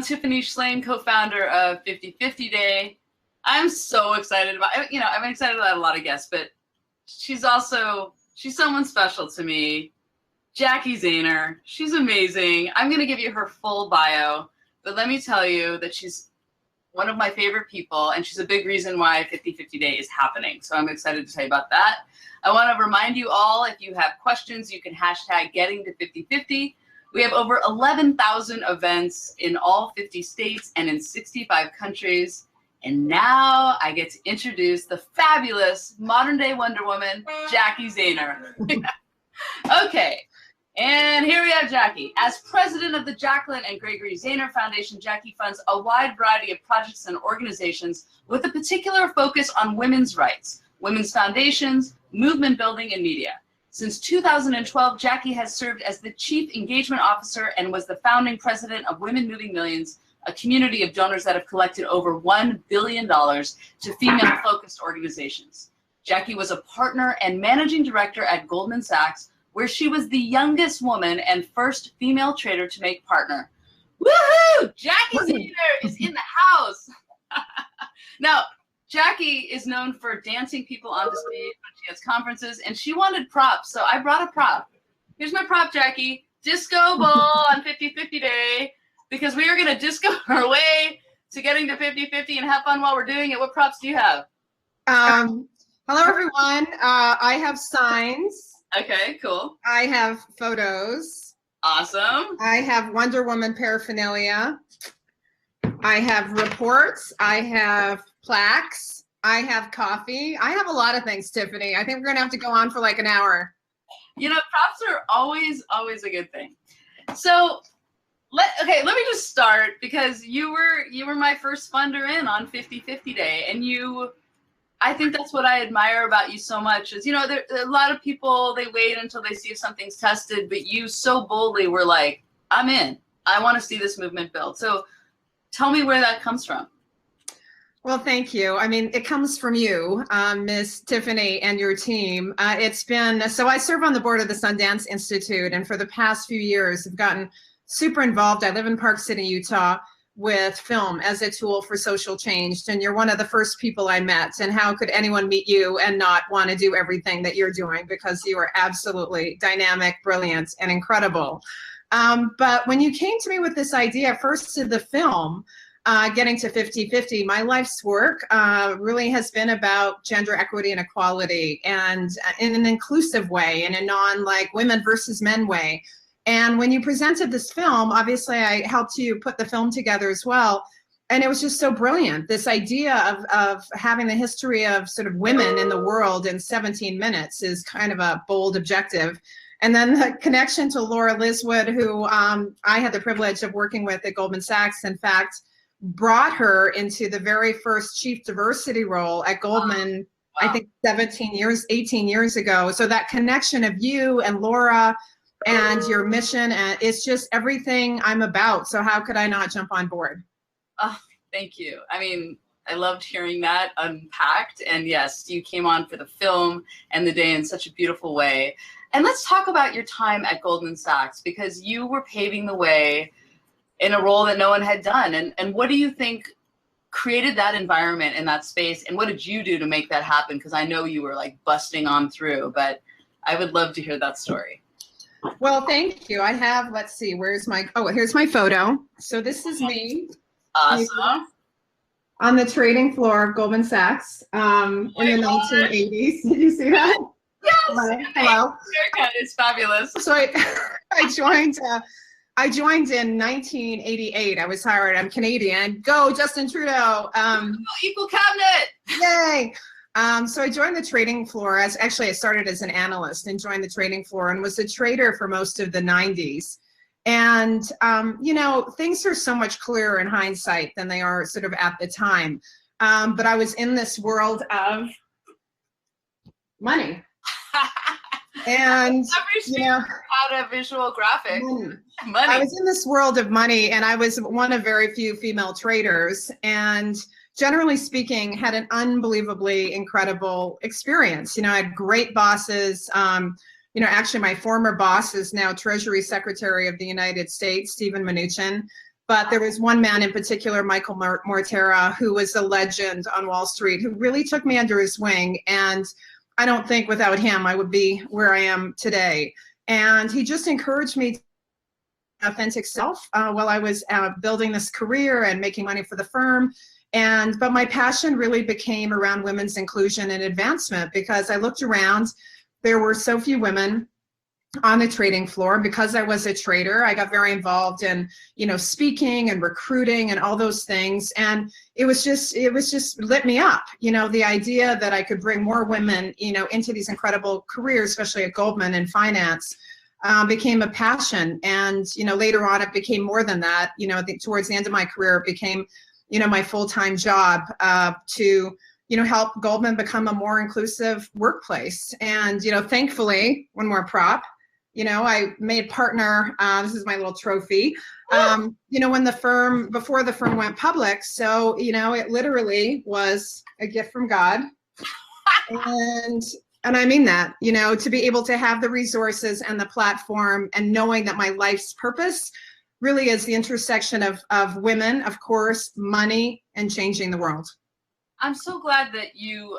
Tiffany Shlain, co-founder of 50/50 Day. I'm so excited about, I'm excited about a lot of guests, but she's someone special to me. Jacki Zehner, she's amazing. I'm going to give you her full bio, but let me tell you that she's one of my favorite people, and she's a big reason why 50/50 Day is happening. So I'm excited to tell you about that. I want to remind you all, if you have questions, you can hashtag getting to 50/50. We have over 11,000 events in all 50 states and in 65 countries. And now I get to introduce the fabulous modern-day Wonder Woman, Jacki Zehner. Okay, and here we have Jacki. As president of the Jacquelyn and Gregory Zehner Foundation, Jacki funds a wide variety of projects and organizations with a particular focus on women's rights, women's foundations, movement building, and media. Since 2012, Jacki has served as the Chief Engagement Officer and was the founding president of Women Moving Millions, a community of donors that have collected over $1 billion to female-focused organizations. Jacki was a partner and managing director at Goldman Sachs, where she was the youngest woman and first female trader to make partner. Woohoo! Jacki Zehner is in the house. Now, Jacki is known for dancing people on the stage when she has conferences, and she wanted props, so I brought a prop. Here's my prop, Jacki. Disco ball on 50/50 Day, because we are going to disco our way to getting to 50/50 and have fun while we're doing it. What props do you have? Hello, everyone. I have signs. Okay, cool. I have photos. Awesome. I have Wonder Woman paraphernalia. I have reports. I have plaques. I have coffee. I have a lot of things, Tiffany. I think we're going to have to go on for like an hour. Props are always a good thing. So, let me just start, because you were my first funder in on 50/50 Day, and I think that's what I admire about you so much is, there a lot of people, they wait until they see if something's tested, but you so boldly were like, I'm in. I want to see this movement build. So tell me where that comes from. Well, thank you. I mean, it comes from you, Miss Tiffany, and your team. So I serve on the board of the Sundance Institute, and for the past few years, I've gotten super involved. I live in Park City, Utah, with film as a tool for social change. And you're one of the first people I met. And how could anyone meet you and not want to do everything that you're doing? Because you are absolutely dynamic, brilliant, and incredible. But when you came to me with this idea, first to the film, getting to 50/50, my life's work really has been about gender equity and equality, and in an inclusive way, in a non-like women versus men way. And when you presented this film, obviously I helped you put the film together as well. And it was just so brilliant. This idea of having the history of sort of women in the world in 17 minutes is kind of a bold objective. And then the connection to Laura Liswood, who I had the privilege of working with at Goldman Sachs, in fact, brought her into the very first chief diversity role at Goldman, wow. I think 18 years ago. So that connection of you and Laura and your mission, and it's just everything I'm about. So how could I not jump on board? Oh, thank you. I mean, I loved hearing that unpacked. And yes, you came on for the film and the day in such a beautiful way. And let's talk about your time at Goldman Sachs, because you were paving the way in a role that no one had done. And what do you think created that environment in that space? And what did you do to make that happen? Because I know you were like busting on through, but I would love to hear that story. Well, thank you. I have, let's see, here's my photo. So this is me. Awesome. On the trading floor of Goldman Sachs in the 1980s. Did you see that? Yes. Hello. Haircut is fabulous. So I joined in 1988. I was hired. I'm Canadian. Go, Justin Trudeau. Equal cabinet. Yay. So I joined the trading floor I started as an analyst and joined the trading floor and was a trader for most of the 90s. And, things are so much clearer in hindsight than they are sort of at the time. But I was in this world of money. And, had a visual graphic. Money. I was in this world of money, and I was one of very few female traders. And generally speaking, had an unbelievably incredible experience. I had great bosses. Actually my former boss is now Treasury Secretary of the United States, Stephen Mnuchin. But there was one man in particular, Michael Mortera, who was a legend on Wall Street, who really took me under his wing. And I don't think without him, I would be where I am today. And he just encouraged me to be my authentic self while I was building this career and making money for the firm. But my passion really became around women's inclusion and advancement, because I looked around, there were so few women on the trading floor. Because I was a trader, I got very involved in, speaking and recruiting and all those things. And it was just lit me up, the idea that I could bring more women, into these incredible careers, especially at Goldman in finance, became a passion. And, later on it became more than that. I think towards the end of my career, it became, my full-time job to help Goldman become a more inclusive workplace. And, thankfully, one more prop, I made partner, this is my little trophy, when before the firm went public. So, it literally was a gift from God. And I mean that, to be able to have the resources and the platform, and knowing that my life's purpose really is the intersection of women, of course, money, and changing the world. I'm so glad that you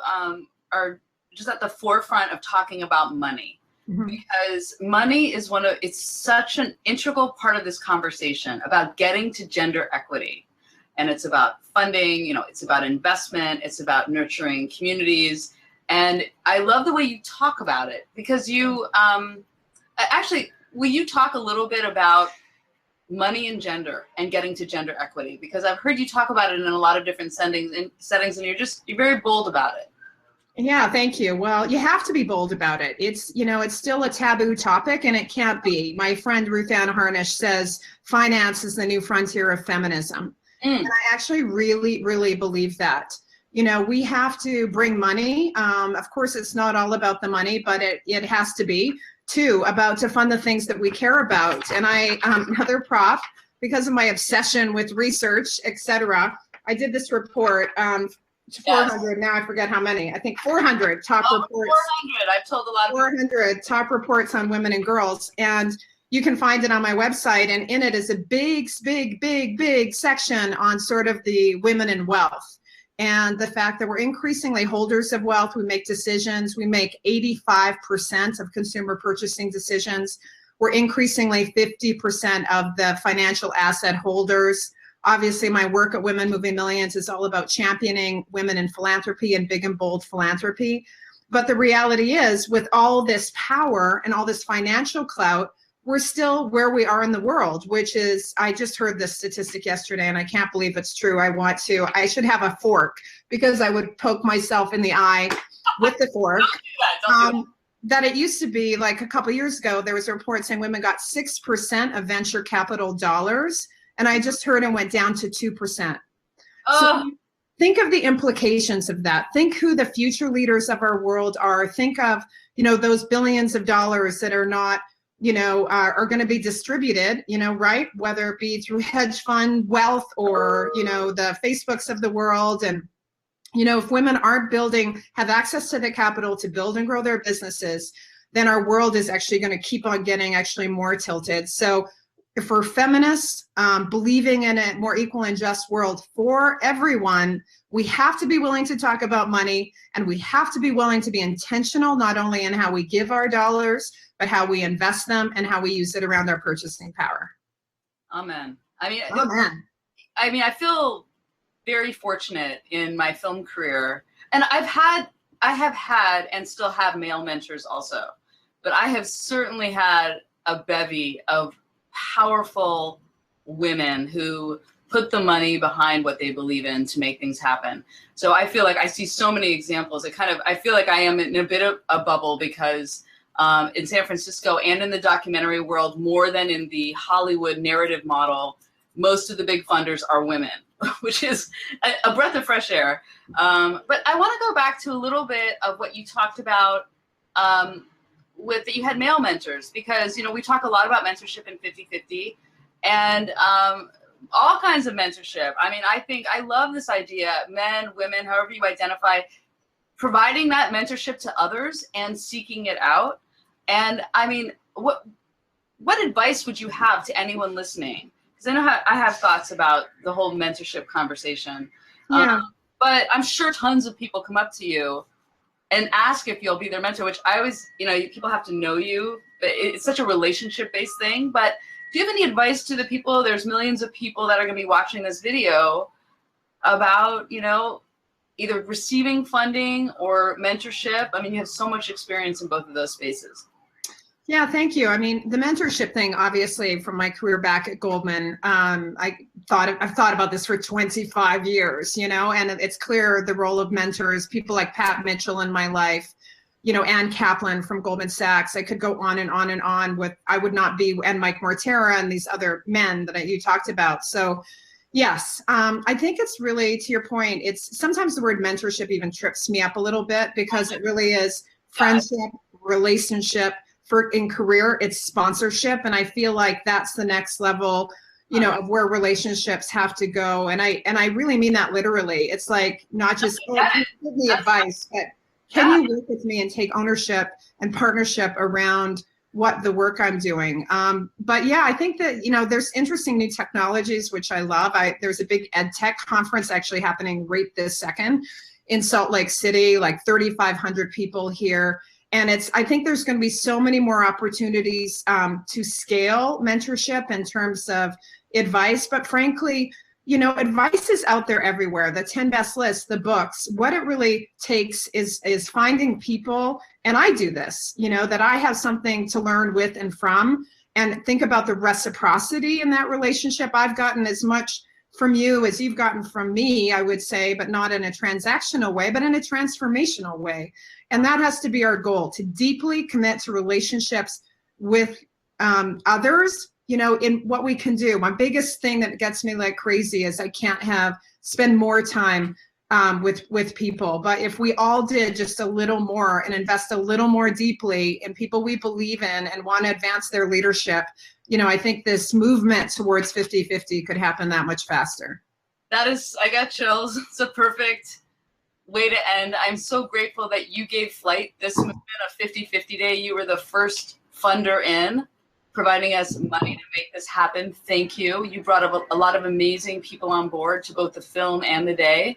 are just at the forefront of talking about money. Mm-hmm. Because money is it's such an integral part of this conversation about getting to gender equity. And it's about funding, it's about investment, it's about nurturing communities. And I love the way you talk about it, because you, actually, will you talk a little bit about money and gender and getting to gender equity? Because I've heard you talk about it in a lot of different settings, and you're very bold about it. Yeah, thank you. Well, you have to be bold about it. It's, it's still a taboo topic, and it can't be. My friend Ruth Ann Harnish says finance is the new frontier of feminism. And I actually really, really believe that. We have to bring money. Of course, it's not all about the money, but it has to be too to fund the things that we care about. And another prop, because of my obsession with research, etc., I did this report. 400, now I forget how many. I think 400 top reports. 400, I've told a lot of 400 top reports on women and girls. And you can find it on my website. And in it is a big section on sort of the women and wealth. And the fact that we're increasingly holders of wealth. We make decisions. We make 85% of consumer purchasing decisions. We're increasingly 50% of the financial asset holders. Obviously, my work at Women Moving Millions is all about championing women in philanthropy and big and bold philanthropy. But the reality is, with all this power and all this financial clout, we're still where we are in the world, which is, I just heard this statistic yesterday, and I can't believe it's true. I should have a fork, because I would poke myself in the eye with the fork. Don't do that. That it used to be, like a couple of years ago, there was a report saying women got 6% of venture capital dollars. And I just heard it went down to 2%. So think of the implications of that. Think who the future leaders of our world are. Think of, those billions of dollars that are not, are going to be distributed, right? Whether it be through hedge fund wealth or, the Facebooks of the world. And, if women aren't have access to the capital to build and grow their businesses, then our world is actually going to keep on getting actually more tilted. So if we're feminists, believing in a more equal and just world for everyone, we have to be willing to talk about money, and we have to be willing to be intentional, not only in how we give our dollars, but how we invest them and how we use it around our purchasing power. Amen. Amen. I feel very fortunate in my film career, and I have had and still have male mentors also, but I have certainly had a bevy of powerful women who put the money behind what they believe in to make things happen. So I feel like I see so many examples. I feel like I am in a bit of a bubble, because in San Francisco and in the documentary world, more than in the Hollywood narrative model, most of the big funders are women, which is a breath of fresh air. But I want to go back to a little bit of what you talked about with that you had male mentors, because, we talk a lot about mentorship in 50/50 and all kinds of mentorship. I love this idea, men, women, however you identify, providing that mentorship to others and seeking it out. And what advice would you have to anyone listening? because I know I have thoughts about the whole mentorship conversation. Yeah. But I'm sure tons of people come up to you and ask if you'll be their mentor, which I always, people have to know you. But it's such a relationship-based thing. But do you have any advice to the people? There's millions of people that are going to be watching this video about, either receiving funding or mentorship. I mean, you have so much experience in both of those spaces. Yeah, thank you. I mean, the mentorship thing, obviously, from my career back at Goldman, I've thought about this for 25 years, and it's clear the role of mentors, people like Pat Mitchell in my life, Ann Kaplan from Goldman Sachs. I could go on and on and on with, I would not be, and Mike Mortera and these other men that you talked about. So yes, I think it's really, to your point, it's sometimes the word mentorship even trips me up a little bit because it really is friendship, relationship. In career, it's sponsorship, and I feel like that's the next level, of where relationships have to go. And I really mean that literally. It's like not just give me advice, but can you work with me and take ownership and partnership around what the work I'm doing. But yeah, I think that there's interesting new technologies which I love. There's a big ed tech conference actually happening right this second in Salt Lake City, like 3,500 people here. And I think there's going to be so many more opportunities to scale mentorship in terms of advice. But frankly, advice is out there everywhere. The 10 best lists, the books, what it really takes is finding people. And I do this, that I have something to learn with and from, and think about the reciprocity in that relationship. I've gotten as much from you as you've gotten from me, I would say, but not in a transactional way, but in a transformational way. And that has to be our goal, to deeply commit to relationships with others, in what we can do. My biggest thing that gets me like crazy is I can't spend more time with people. But if we all did just a little more and invest a little more deeply in people we believe in and want to advance their leadership, I think this movement towards 50-50 could happen that much faster. I got chills. It's a perfect way to end. I'm so grateful that you gave flight this movement of 50-50 Day. You were the first funder in, providing us money to make this happen. Thank you. You brought up a lot of amazing people on board to both the film and the day.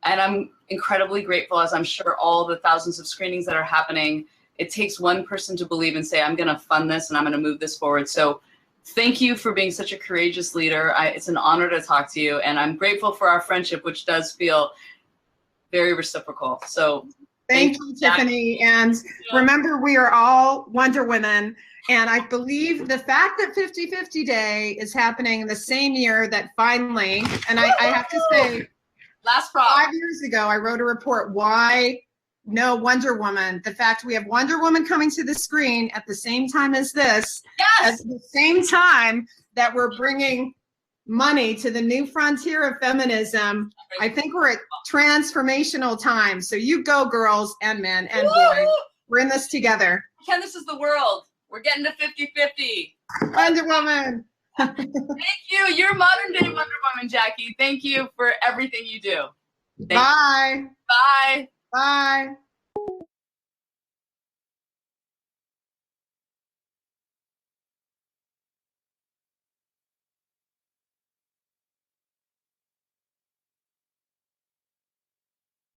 And I'm incredibly grateful, as I'm sure all the thousands of screenings that are happening, it takes one person to believe and say, I'm going to fund this and I'm going to move this forward. So thank you for being such a courageous leader. It's an honor to talk to you. And I'm grateful for our friendship, which does feel very reciprocal. So thank you, Tiffany. And remember, we are all Wonder Women. And I believe the fact that 50-50 Day is happening in the same year that finally, and I have to say, last prop. 5 years ago, I wrote a report, why no Wonder Woman. The fact we have Wonder Woman coming to the screen at the same time as this, yes, at the same time that we're bringing money to the new frontier of feminism. I think we're at transformational time. So you go, girls and men and boys. We're in this together. Ken, this is the world. We're getting to 50-50. Wonder Woman. Thank you. You're modern day Wonder Woman, Jackie. Thank you for everything you do. Bye. Bye. Bye.